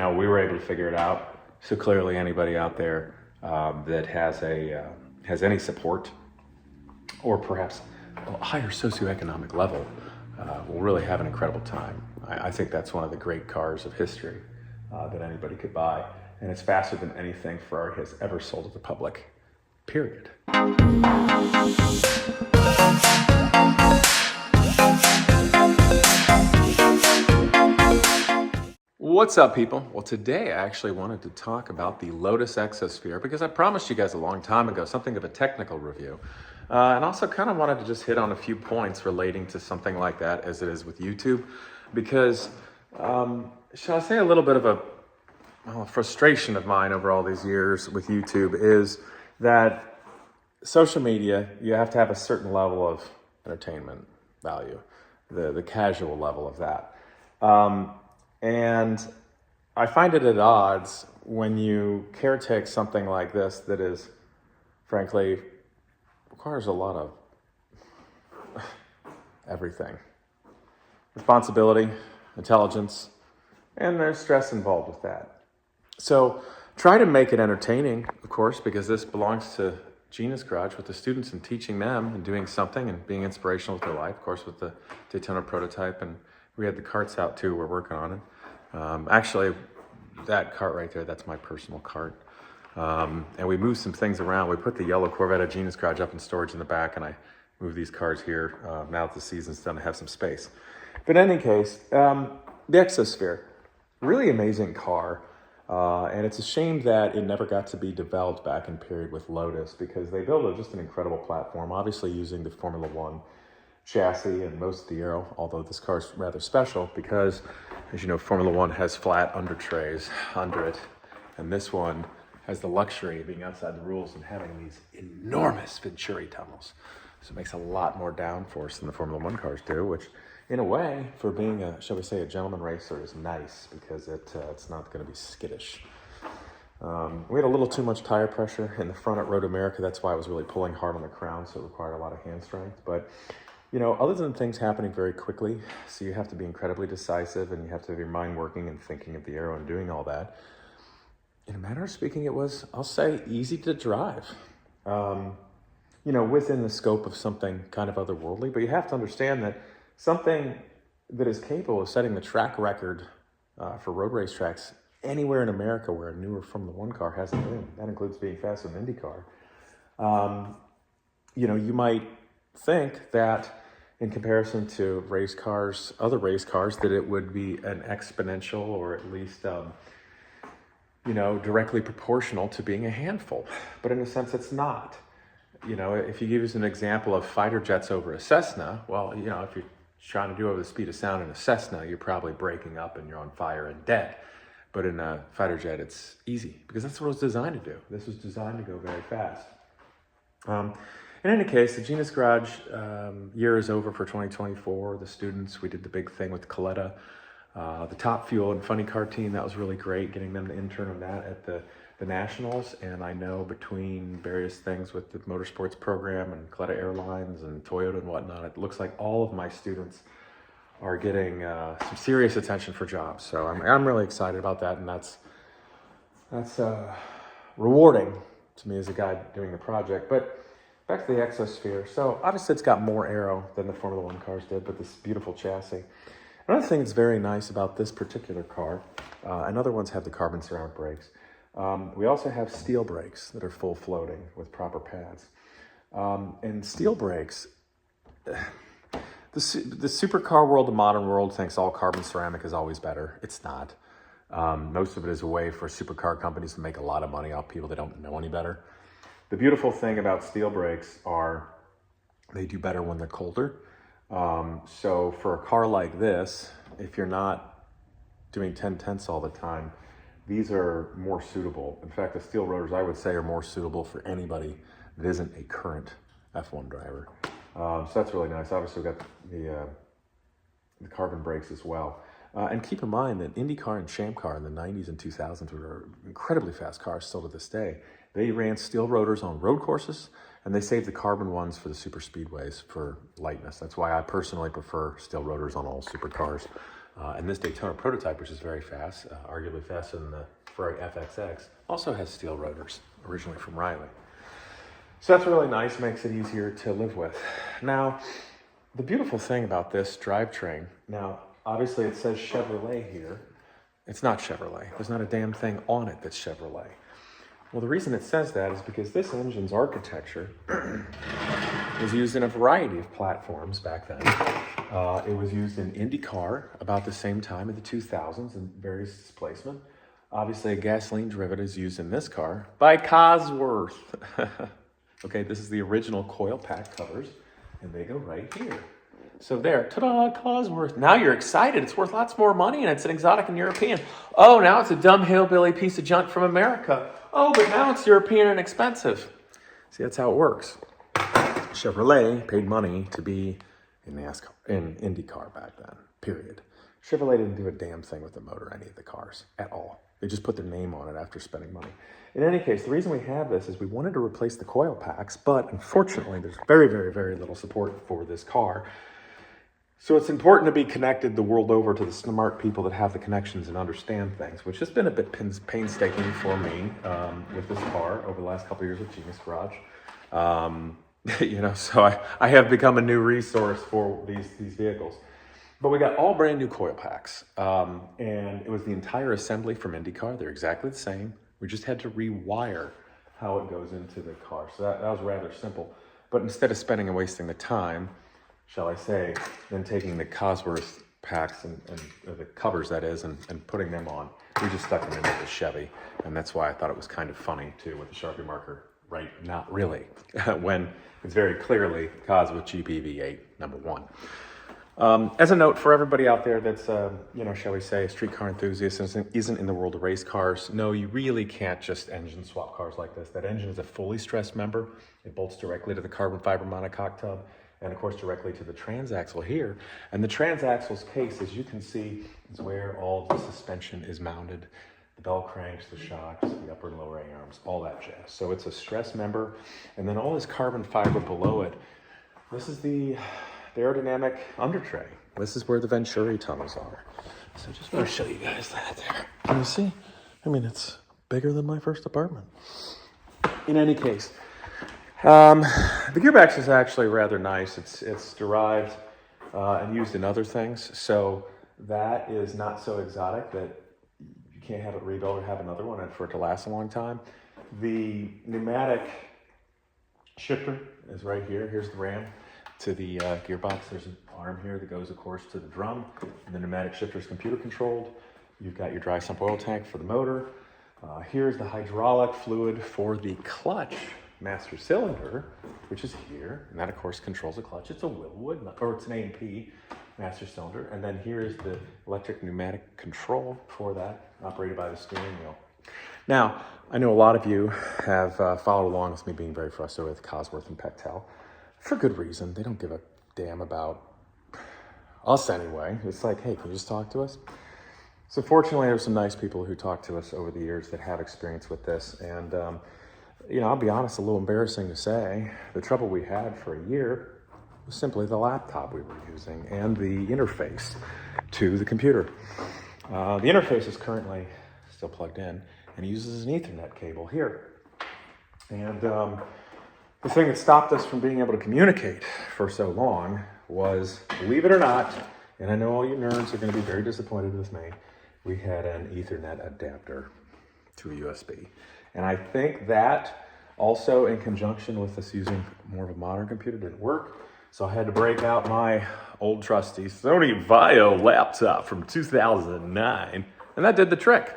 how we were able to figure it out. So clearly anybody out there that has any support or perhaps a higher socioeconomic level will really have an incredible time. I think that's one of the great cars of history that anybody could buy. And it's faster than anything Ferrari has ever sold to the public, period. What's up, people? Well, today I actually wanted to talk about the Lotus Exosphere because I promised you guys a long time ago something of a technical review. And also kind of wanted to just hit on a few points relating to something like that as it is with YouTube. Because, shall I say, a little bit of a frustration of mine over all these years with YouTube is that social media, you have to have a certain level of entertainment value, the casual level of that. And I find it at odds when you caretake something like this that is, frankly, requires a lot of everything. Responsibility, intelligence, and there's stress involved with that. So try to make it entertaining, of course, because this belongs to Gina's Garage with the students and teaching them and doing something and being inspirational with their life, of course, with the Daytona prototype. And we had the carts out too, we're working on it. Actually, that cart right there, that's my personal cart. And we moved some things around. We put the yellow Corvette at Gina's Garage up in storage in the back, and I moved these cars here now that the season's done to have some space. But in any case, the Exosphere, really amazing car. And it's a shame that it never got to be developed back in period with Lotus because they built just an incredible platform, obviously using the Formula One chassis and most of the aero, although this car is rather special because, as you know, Formula One has flat under trays under it, and this one has the luxury of being outside the rules and having these enormous Venturi tunnels. So it makes a lot more downforce than the Formula One cars do, which in a way, for being a, shall we say, a gentleman racer is nice because it's not going to be skittish. We had a little too much tire pressure in the front at Road America. That's why I was really pulling hard on the crown, so it required a lot of hand strength. But you know, other than things happening very quickly, so you have to be incredibly decisive and you have to have your mind working and thinking of the aero and doing all that. In a manner of speaking, it was, I'll say, easy to drive. You know, within the scope of something kind of otherworldly, but you have to understand that something that is capable of setting the track record for road race tracks anywhere in America where a newer Formula One car hasn't been. That includes being faster than IndyCar. You know, you might think that in comparison to race cars, other race cars, that it would be an exponential or at least, you know, directly proportional to being a handful. But in a sense, it's not. You know, if you use an example of fighter jets over a Cessna, well, you know, if you're trying to do over the speed of sound in a Cessna, you're probably breaking up and you're on fire and dead. But in a fighter jet, it's easy because that's what it was designed to do. This was designed to go very fast. In any case, the Gina's Garage year is over for 2024. The students, we did the big thing with Coletta, the Top Fuel and Funny Car team. That was really great, getting them to intern on that at the Nationals. And I know between various things with the motorsports program and Coletta Airlines and Toyota and whatnot, it looks like all of my students are getting some serious attention for jobs. So I'm really excited about that, and that's rewarding to me as a guy doing the project. But back to the Exosphere. So obviously it's got more aero than the Formula One cars did, but this beautiful chassis. Another thing that's very nice about this particular car, and other ones have the carbon ceramic brakes. We also have steel brakes that are full floating with proper pads. And steel brakes, the supercar world, the modern world thinks all carbon ceramic is always better. It's not. Most of it is a way for supercar companies to make a lot of money off people that don't know any better. The beautiful thing about steel brakes are they do better when they're colder. So for a car like this, if you're not doing 10/10ths all the time, these are more suitable. In fact, the steel rotors, I would say, are more suitable for anybody that isn't a current F1 driver. So that's really nice. Obviously, we've got the carbon brakes as well. And keep in mind that IndyCar and Champ Car in the 90s and 2000s were incredibly fast cars still to this day. They ran steel rotors on road courses, and they saved the carbon ones for the super speedways for lightness. That's why I personally prefer steel rotors on all supercars. And this Daytona prototype, which is very fast, arguably faster than the Ferrari FXX, also has steel rotors, originally from Riley. So that's really nice, makes it easier to live with. Now, the beautiful thing about this drivetrain, now, obviously it says Chevrolet here. It's not Chevrolet. There's not a damn thing on it that's Chevrolet. Well, the reason it says that is because this engine's architecture was used in a variety of platforms back then. It was used in IndyCar about the same time in the 2000s in various displacement. Obviously, a gasoline derivative is used in this car by Cosworth. Okay, this is the original coil pack covers, and they go right here. So there, ta-da, Cosworth. Now you're excited. It's worth lots more money, and it's an exotic and European. Oh, now it's a dumb hillbilly piece of junk from America. Oh, but now it's European and expensive. See, that's how it works. Chevrolet paid money to be in IndyCar back then, period. Chevrolet didn't do a damn thing with the motor, any of the cars, at all. They just put their name on it after spending money. In any case, the reason we have this is we wanted to replace the coil packs, but unfortunately, there's very, very, very little support for this car. So it's important to be connected the world over to the smart people that have the connections and understand things, which has been a bit painstaking for me with this car over the last couple of years with Genius Garage. So I have become a new resource for these vehicles. But we got all brand new coil packs, and it was the entire assembly from IndyCar. They're exactly the same. We just had to rewire how it goes into the car. So that was rather simple. But instead of spending and wasting the time, shall I say, then taking the Cosworth packs and the covers, that is, and putting them on, we just stuck them into the Chevy. And that's why I thought it was kind of funny, too, with the Sharpie marker. Right, not really, when it's very clearly Cosworth GP-V8, number one. As a note for everybody out there that's, shall we say, a street car enthusiast isn't in the world of race cars, no, you really can't just engine swap cars like this. That engine is a fully stressed member. It bolts directly to the carbon fiber monocoque tub and, of course, directly to the transaxle here. And the transaxle's case, as you can see, is where all the suspension is mounted. The bell cranks, the shocks, the upper and lower A-arms, all that jazz. So it's a stress member. And then all this carbon fiber below it, this is the aerodynamic under tray. This is where the Venturi tunnels are. So just want to show you guys that there. Can you see? I mean, it's bigger than my first apartment. In any case, the gearbox is actually rather nice. It's derived and used in other things. So that is not so exotic that you can't have it rebuilt or have another one and for it to last a long time. The pneumatic shifter is right here. Here's the ram to the gearbox. There's an arm here that goes, of course, to the drum. And the pneumatic shifter is computer controlled. You've got your dry sump oil tank for the motor. Here's the hydraulic fluid for the clutch master cylinder, which is here. And that, of course, controls the clutch. It's a Willwood, or it's an A&P master cylinder. And then here is the electric pneumatic control for that, operated by the steering wheel. Now, I know a lot of you have followed along with me being very frustrated with Cosworth and Pectel. For good reason. They don't give a damn about us anyway. It's like, hey, can you just talk to us? So fortunately, there's some nice people who talk to us over the years that have experience with this. And, I'll be honest, a little embarrassing to say, the trouble we had for a year was simply the laptop we were using and the interface to the computer. The interface is currently still plugged in and uses an Ethernet cable here. And the thing that stopped us from being able to communicate for so long was, believe it or not, and I know all you nerds are going to be very disappointed with me, we had an Ethernet adapter to a USB. And I think that also in conjunction with us using more of a modern computer didn't work. So I had to break out my old trusty Sony Vaio laptop from 2009, and that did the trick.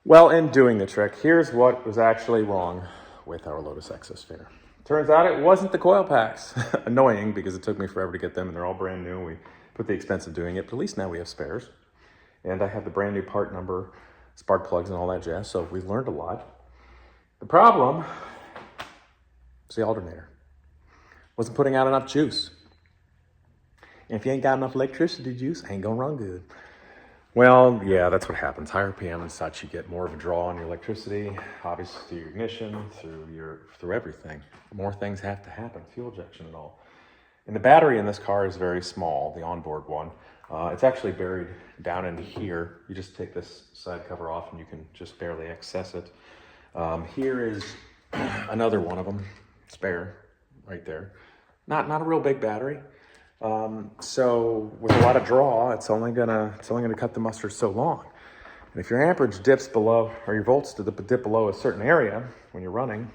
Well, in doing the trick, here's what was actually wrong with our Lotus Exosphere. Turns out it wasn't the coil packs. Annoying, because it took me forever to get them, and they're all brand new. We put the expense of doing it, but at least now we have spares. And I have the brand new part number, spark plugs, and all that jazz, so we've learned a lot. The problem is the alternator. Wasn't putting out enough juice. And if you ain't got enough electricity juice, ain't gonna run good. Well, yeah, that's what happens. Higher RPM and such, you get more of a draw on your electricity, obviously through your ignition, through everything. More things have to happen, fuel injection and all. And the battery in this car is very small, the onboard one. It's actually buried down in here. You just take this side cover off and you can just barely access it. Here is another one of them, spare, right there. Not a real big battery. So with a lot of draw, it's only gonna cut the mustard so long. And if your amperage dips below, or your volts dip below a certain area when you're running,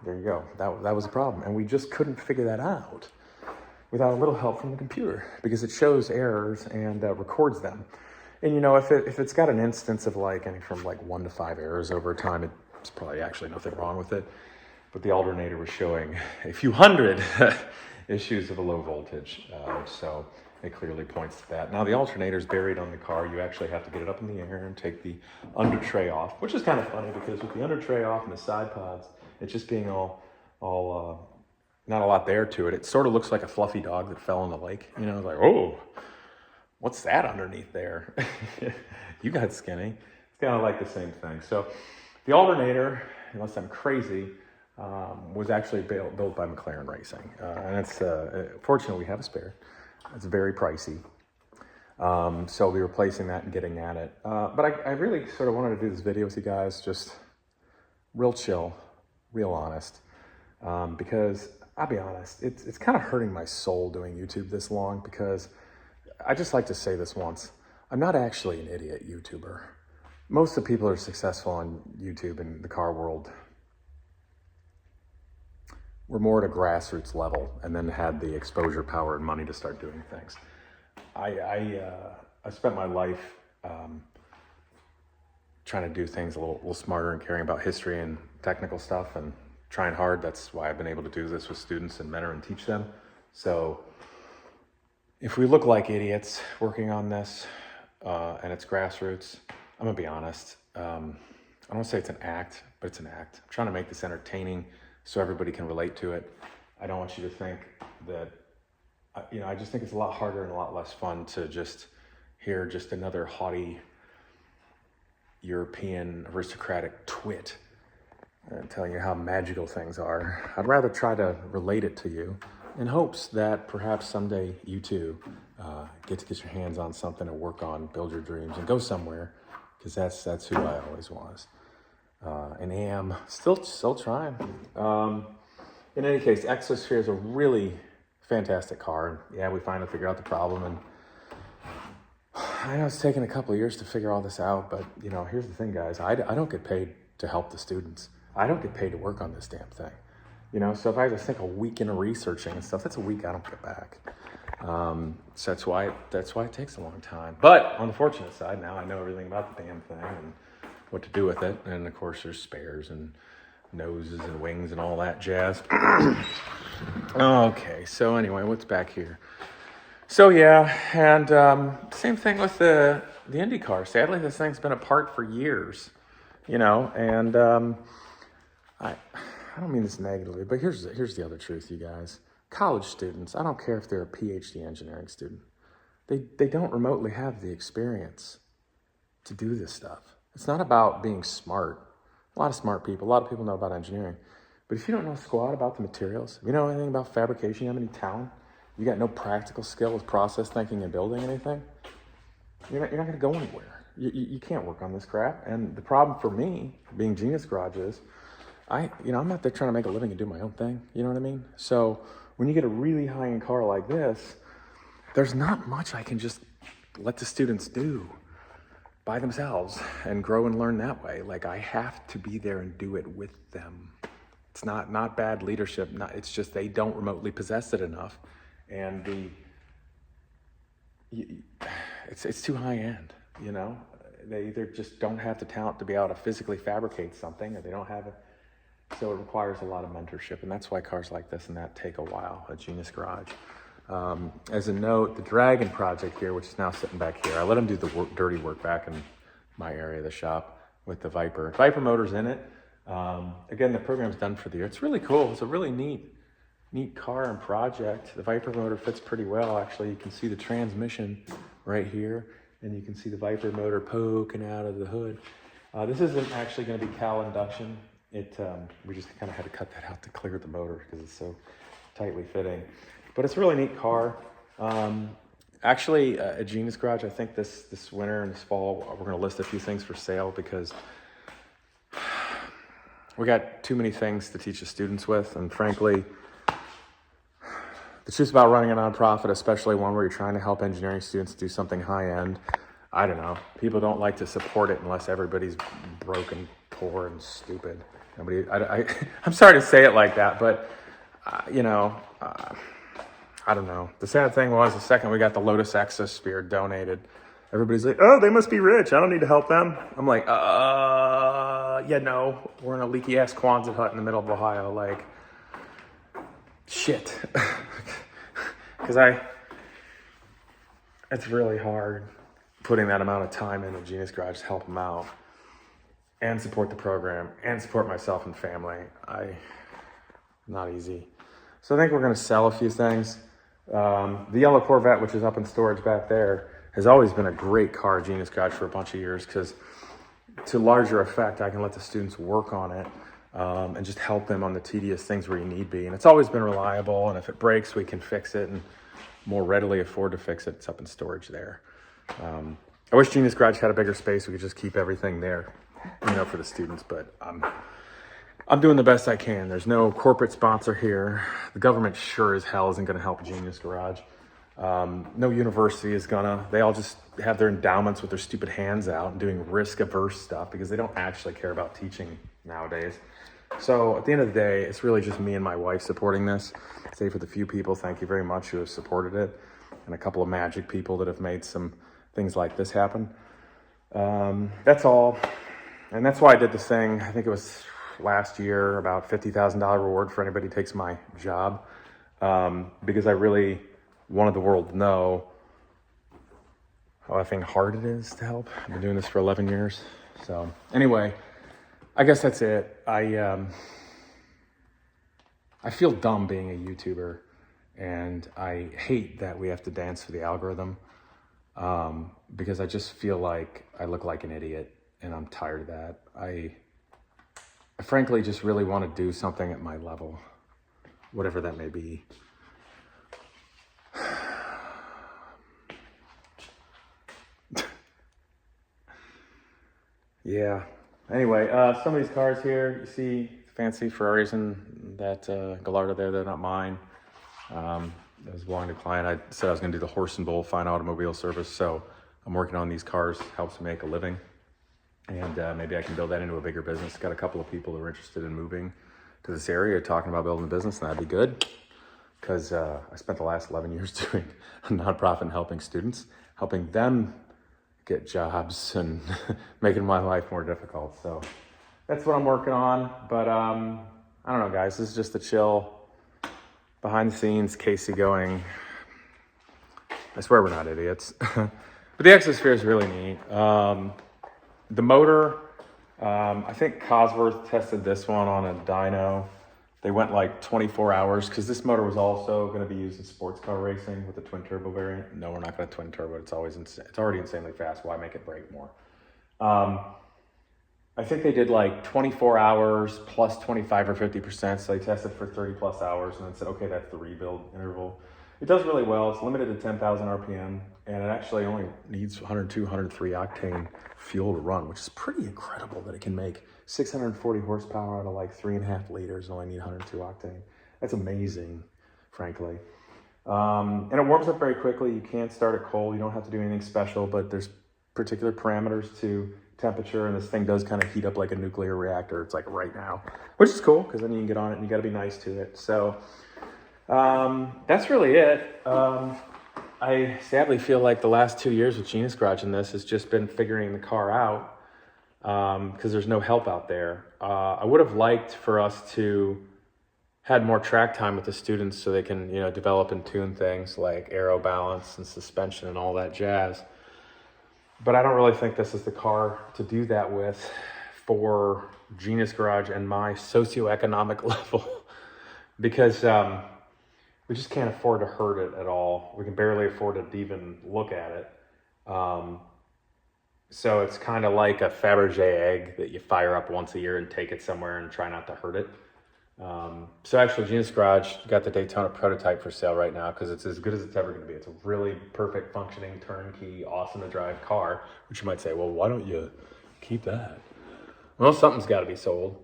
there you go. That was a problem, and we just couldn't figure that out without a little help from the computer, because it shows errors and records them. And you know, if it's got an instance of like any from like 1 to 5 errors over time, it's probably actually nothing wrong with it. But the alternator was showing a few hundred issues of a low voltage, so it clearly points to that. Now the alternator is buried on the car. You actually have to get it up in the air and take the under tray off, which is kind of funny because with the under tray off and the side pods, it's just being all not a lot there to it. It sort of looks like a fluffy dog that fell in the lake. You know, like, oh, what's that underneath there? You got skinny. It's kind of like the same thing. So the alternator, unless I'm crazy, was actually built by McLaren Racing. And it's, fortunately we have a spare. It's very pricey. So we'll be replacing that and getting at it. But I really sort of wanted to do this video with you guys, just real chill, real honest. Because I'll be honest, it's kind of hurting my soul doing YouTube this long, because I just like to say this once. I'm not actually an idiot YouTuber. Most of the people who are successful on YouTube in the car world were more at a grassroots level and then had the exposure, power, and money to start doing things. I spent my life trying to do things a little smarter and caring about history and technical stuff and trying hard. That's why I've been able to do this with students and mentor and teach them. So if we look like idiots working on this and it's grassroots, I'm gonna be honest. I don't want to say it's an act, but it's an act. I'm trying to make this entertaining so everybody can relate to it. I don't want you to think that, you know, I just think it's a lot harder and a lot less fun to just hear just another haughty European aristocratic twit telling you how magical things are. I'd rather try to relate it to you in hopes that perhaps someday you too get your hands on something to work on, build your dreams, and go somewhere, because that's who I always was. And am still trying. In any case, Exosphere is a really fantastic car. And yeah, we finally figured out the problem, and I know it's taken a couple of years to figure all this out, but you know, here's the thing, guys. I don't get paid to help the students. I don't get paid to work on this damn thing. You know, so if I just think a week into researching and stuff, that's a week I don't get back. So that's why it takes a long time. But on the fortunate side, now I know everything about the damn thing and what to do with it. And of course there's spares and noses and wings and all that jazz. Okay, so anyway, what's back here? So yeah, and same thing with the Indy car. Sadly, this thing's been apart for years, you know, and I don't mean this negatively, but here's the other truth, you guys. College students, I don't care if they're a PhD engineering student, they don't remotely have the experience to do this stuff. It's not about being smart. A lot of smart people, a lot of people know about engineering, but if you don't know squat about the materials, if you know anything about fabrication, you have any talent, you got no practical skill with process thinking and building anything, you're not going to go anywhere. You can't work on this crap. And the problem for me, being Genius Garage, is I'm not there trying to make a living and do my own thing. You know what I mean? So when you get a really high-end car like this, there's not much I can just let the students do by themselves and grow and learn that way. Like, I have to be there and do it with them. It's not bad leadership. It's just they don't remotely possess it enough. And it's too high-end, you know? They either just don't have the talent to be able to physically fabricate something, or they don't have it. So it requires a lot of mentorship, and that's why cars like this and that take a while at Genius Garage. As a note, the Dragon project here, which is now sitting back here, I let them do the dirty work back in my area of the shop with the Viper. Viper motor's in it. Again, the program's done for the year. It's really cool. It's a really neat car and project. The Viper motor fits pretty well, actually. You can see the transmission right here, and you can see the Viper motor poking out of the hood. This isn't actually going to be Cal induction. We just kind of had to cut that out to clear the motor because it's so tightly fitting. But it's a really neat car. Actually, at Genius Garage, I think this winter and this fall, we're going to list a few things for sale because we got too many things to teach the students with. And frankly, the truth about running a nonprofit, especially one where you're trying to help engineering students do something high-end, I don't know. People don't like to support it unless everybody's broken, poor, and stupid. I'm sorry to say it like that, but, I don't know. The sad thing was the second we got the Lotus Exosphere donated, everybody's like, oh, they must be rich. I don't need to help them. I'm like, yeah, no. We're in a leaky-ass Quonset hut in the middle of Ohio. Like, shit. Because it's really hard putting that amount of time into Genius Garage to help them out and support the program and support myself and family. Not easy. So I think we're going to sell a few things. The yellow Corvette, which is up in storage back there, has always been a great car at Genius Garage for a bunch of years because to larger effect, I can let the students work on it and just help them on the tedious things where you need be. And it's always been reliable, and if it breaks, we can fix it and more readily afford to fix it. It's up in storage there. I wish Genius Garage had a bigger space. We could just keep everything there, for the students, but I'm doing the best I can. There's no corporate sponsor here. The government sure as hell isn't going to help Genius Garage. No university is gonna. They all just have their endowments with their stupid hands out and doing risk-averse stuff because they don't actually care about teaching nowadays. So at the end of the day, it's really just me and my wife supporting this. Save for the few people, thank you very much, who have supported it, and a couple of magic people that have made some things like this happen. That's all. And that's why I did this thing. I think it was last year, about $50,000 reward for anybody who takes my job, because I really wanted the world to know how effing hard it is to help. I've been doing this for 11 years. So anyway, I guess that's it. I feel dumb being a YouTuber, and I hate that we have to dance for the algorithm, because I just feel like I look like an idiot, and I'm tired of that. I frankly just really want to do something at my level, whatever that may be. Yeah. Anyway, some of these cars here, you see fancy Ferraris and that Gallardo there, they're not mine. That was belonging to a client. I said I was going to do the Horse and Bull Fine Automobile Service, so I'm working on these cars, helps me make a living. And maybe I can build that into a bigger business. Got a couple of people who are interested in moving to this area, talking about building a business, and that'd be good. Because I spent the last 11 years doing a nonprofit and helping students, helping them get jobs and making my life more difficult. So that's what I'm working on. But I don't know, guys. This is just a chill, behind the scenes, Casey going, I swear we're not idiots. But the Exosphere is really neat. The motor, I think Cosworth tested this one on a dyno. They went like 24 hours because this motor was also going to be used in sports car racing with the twin turbo variant. No, we're not going to twin turbo. It's already insanely fast. Why make it break more? I think they did like 24 hours plus 25 or 50%. So they tested for 30 plus hours and then said, okay, that's the rebuild interval. It does really well. It's limited to 10,000 RPM, and it actually only needs 102, 103 octane fuel to run, which is pretty incredible that it can make 640 horsepower out of like 3.5 liters and only need 102 octane. That's amazing, frankly. And it warms up very quickly. You can't start it cold. You don't have to do anything special, but there's particular parameters to temperature, and this thing does kind of heat up like a nuclear reactor. It's like right now, which is cool because then you can get on it and you got to be nice to it. So that's really it. I sadly feel like the last 2 years with Genius Garage in this has just been figuring the car out, because there's no help out there. I would have liked for us to had more track time with the students so they can, develop and tune things like aero balance and suspension and all that jazz. But I don't really think this is the car to do that with for Genius Garage and my socioeconomic level, because we just can't afford to hurt it at all. We can barely afford to even look at it. So it's kind of like a Fabergé egg that you fire up once a year and take it somewhere and try not to hurt it. So actually, Genius Garage got the Daytona prototype for sale right now because it's as good as it's ever going to be. It's a really perfect, functioning, turnkey, awesome to drive car. Which you might say, well, why don't you keep that? Well, something's got to be sold.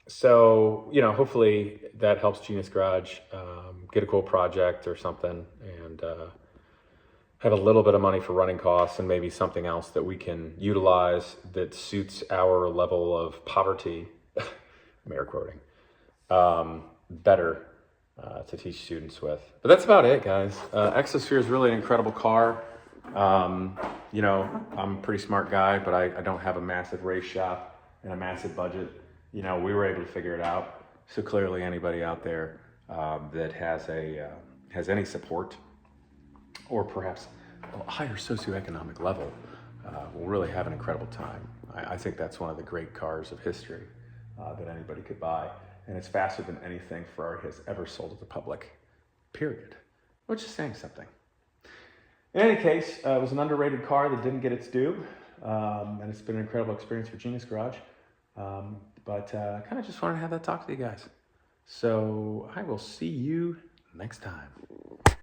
So, you know, hopefully that helps Genius Garage get a cool project or something, and have a little bit of money for running costs and maybe something else that we can utilize that suits our level of poverty. I'm air quoting. Better to teach students with. But that's about it, guys. Exosphere is really an incredible car. You know, I'm a pretty smart guy, but I don't have a massive race shop and a massive budget. You know, we were able to figure it out. So clearly anybody out there that has any support or perhaps a higher socioeconomic level will really have an incredible time. I think that's one of the great cars of history that anybody could buy. And it's faster than anything Ferrari has ever sold to the public, period. Which is saying something. In any case, it was an underrated car that didn't get its due. And it's been an incredible experience for Genius Garage. But I kind of just wanted to have that talk to you guys. So I will see you next time.